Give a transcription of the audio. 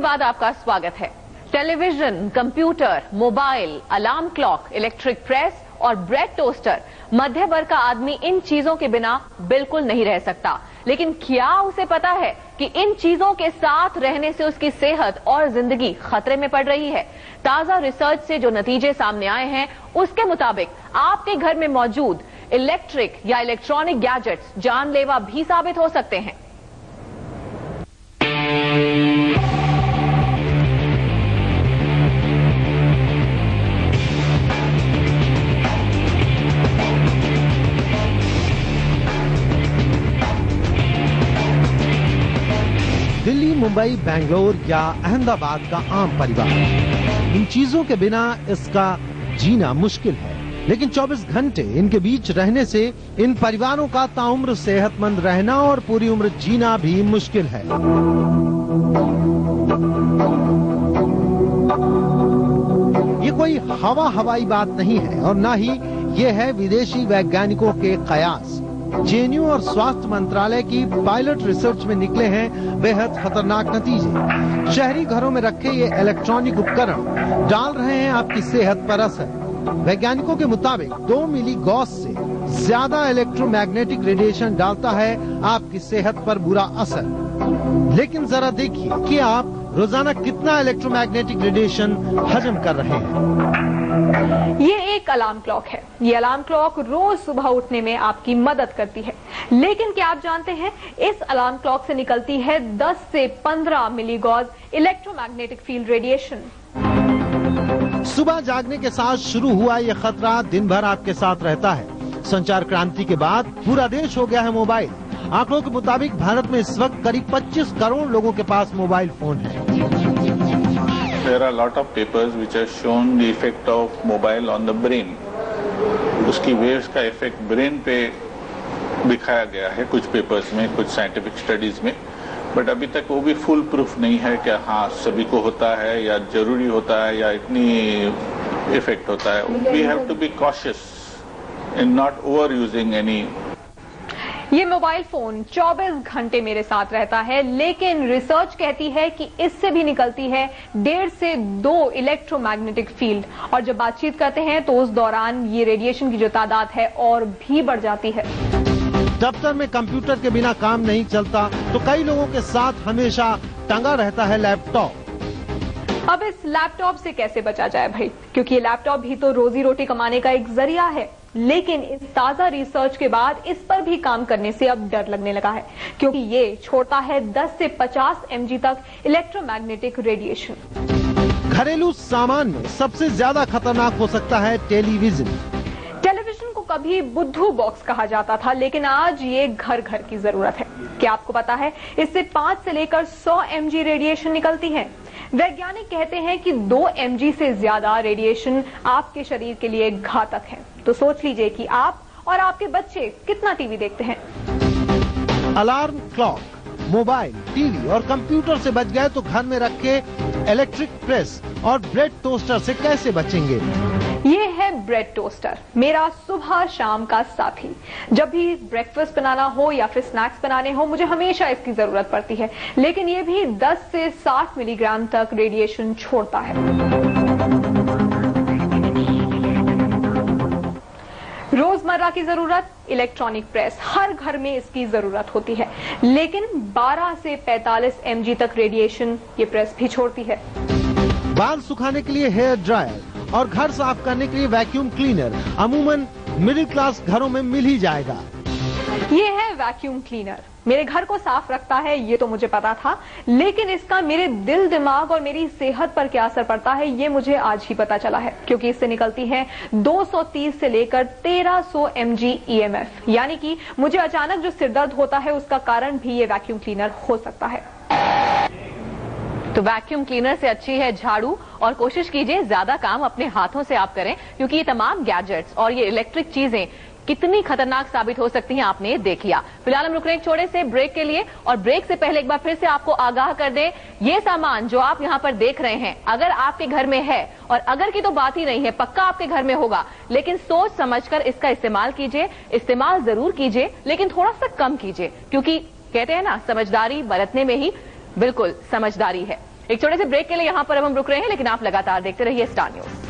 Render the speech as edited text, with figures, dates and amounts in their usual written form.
बाद आपका स्वागत है। Television, computer, mobile, alarm clock, electric press और ब्रेड टोस्टर, मध्य वर्ग का आदमी इन चीजों के बिना बिल्कुल नहीं रह सकता। लेकिन क्या उसे पता है कि इन चीजों के साथ रहने से उसकी सेहत और जिंदगी खतरे में पड़ रही है? ताजा रिसर्च से जो नतीजे सामने आए हैं उसके मुताबिक आपके घर में मौजूद इलेक्ट्रिक या इलेक्ट्रॉनिक गैजेट्स जानलेवा भी साबित हो सकते हैं। दिल्ली, मुंबई, बेंगलोर या अहमदाबाद का आम परिवार, इन चीजों के बिना इसका जीना मुश्किल है। लेकिन 24 घंटे इनके बीच रहने से इन परिवारों का ताउम्र सेहतमंद रहना और पूरी उम्र जीना भी मुश्किल है। ये कोई हवाई बात नहीं है और न ही ये है विदेशी वैज्ञानिकों के कयास। जेएनयू और स्वास्थ्य मंत्रालय की पायलट रिसर्च में निकले हैं बेहद खतरनाक नतीजे। शहरी घरों में रखे ये इलेक्ट्रॉनिक उपकरण डाल रहे हैं आपकी सेहत पर असर। वैज्ञानिकों के मुताबिक 2 मिली गॉस से ज्यादा इलेक्ट्रोमैग्नेटिक रेडिएशन डालता है आपकी सेहत पर बुरा असर। लेकिन जरा देखिए कि आप रोजाना कितना इलेक्ट्रोमैग्नेटिक रेडिएशन हजम कर रहे हैं। ये एक अलार्म क्लॉक है। ये अलार्म क्लॉक रोज सुबह उठने में आपकी मदद करती है। लेकिन क्या आप जानते हैं इस अलार्म क्लॉक से निकलती है 10 से 15 मिली गॉस इलेक्ट्रोमैग्नेटिक फील्ड रेडिएशन। सुबह जागने के साथ शुरू हुआ ये खतरा दिन भर आपके साथ रहता है। संचार क्रांति के बाद पूरा देश हो गया है मोबाइल। आंकड़ों के मुताबिक भारत में इस वक्त करीब 25 करोड़ लोगों के पास मोबाइल फोन है। There are a lot of papers which have shown the effect of mobile on the brain. उसकी वेव्स का इफेक्ट ब्रेन पे दिखाया गया है कुछ पेपर्स में, कुछ साइंटिफिक स्टडीज में, बट अभी तक वो भी फुल प्रूफ नहीं है कि हाँ सभी को होता है या जरूरी होता है या इतनी इफेक्ट होता है। We have to be cautious in not over using any. ये मोबाइल फोन 24 घंटे मेरे साथ रहता है, लेकिन रिसर्च कहती है कि इससे भी निकलती है 1.5 से 2 इलेक्ट्रोमैग्नेटिक फील्ड। और जब बातचीत करते हैं तो उस दौरान ये रेडिएशन की जो तादाद है और भी बढ़ जाती है। दफ्तर में कंप्यूटर के बिना काम नहीं चलता तो कई लोगों के साथ हमेशा टंगा रहता है लैपटॉप। अब इस लैपटॉप से कैसे बचा जाए भाई, क्योंकि ये लैपटॉप भी तो रोजी रोटी कमाने का एक जरिया है। लेकिन इस ताजा रिसर्च के बाद इस पर भी काम करने से अब डर लगने लगा है, क्योंकि ये छोड़ता है 10 से 50 mg तक इलेक्ट्रोमैग्नेटिक रेडिएशन। घरेलू सामान में सबसे ज्यादा खतरनाक हो सकता है टेलीविजन। टेलीविजन को कभी बुद्धू बॉक्स कहा जाता था, लेकिन आज ये घर घर की जरूरत है। क्या आपको पता है इससे 5 से लेकर 100 mg रेडिएशन निकलती है। वैज्ञानिक कहते हैं कि 2 mg से ज्यादा रेडिएशन आपके शरीर के लिए घातक है। तो सोच लीजिए कि आप और आपके बच्चे कितना टीवी देखते हैं। अलार्म क्लॉक, मोबाइल, टीवी और कंप्यूटर से बच गए तो घर में रखे इलेक्ट्रिक प्रेस और ब्रेड टोस्टर से कैसे बचेंगे? ये है ब्रेड टोस्टर, मेरा सुबह शाम का साथी। जब भी ब्रेकफास्ट बनाना हो या फिर स्नैक्स बनाने हो, मुझे हमेशा इसकी जरूरत पड़ती है। लेकिन ये भी 10 से 60 मिलीग्राम तक रेडिएशन छोड़ता है। रोजमर्रा की जरूरत इलेक्ट्रॉनिक प्रेस, हर घर में इसकी जरूरत होती है। लेकिन 12 से 45 mg तक रेडिएशन ये प्रेस भी छोड़ती है। बाल सुखाने के लिए हेयर ड्रायर और घर साफ करने के लिए वैक्यूम क्लीनर अमूमन मिडिल क्लास घरों में मिल ही जाएगा। ये है वैक्यूम क्लीनर, मेरे घर को साफ रखता है ये तो मुझे पता था, लेकिन इसका मेरे दिल, दिमाग और मेरी सेहत पर क्या असर पड़ता है ये मुझे आज ही पता चला है, क्योंकि इससे निकलती है 230 से लेकर 1300 mg EMF। यानी कि मुझे अचानक जो सिरदर्द होता है उसका कारण भी ये वैक्यूम क्लीनर हो सकता है। तो वैक्यूम क्लीनर से अच्छी है झाड़ू, और कोशिश कीजिए ज्यादा काम अपने हाथों से आप करें, क्योंकि ये तमाम गैजेट्स और ये इलेक्ट्रिक चीजें कितनी खतरनाक साबित हो सकती हैं आपने देख लिया। फिलहाल हम रुक रहे हैं छोटे से ब्रेक के लिए, और ब्रेक से पहले एक बार फिर से आपको आगाह कर दें, ये सामान जो आप यहाँ पर देख रहे हैं अगर आपके घर में है, और अगर की तो बात ही नहीं है, पक्का आपके घर में होगा, लेकिन सोच समझकर इसका इस्तेमाल कीजिए। इस्तेमाल जरूर कीजिए लेकिन थोड़ा सा कम कीजिए, क्योंकि कहते हैं ना समझदारी बरतने में ही बिल्कुल समझदारी है। एक छोटे से ब्रेक के लिए यहां पर अब हम रुक रहे हैं, लेकिन आप लगातार देखते रहिए स्टार न्यूज।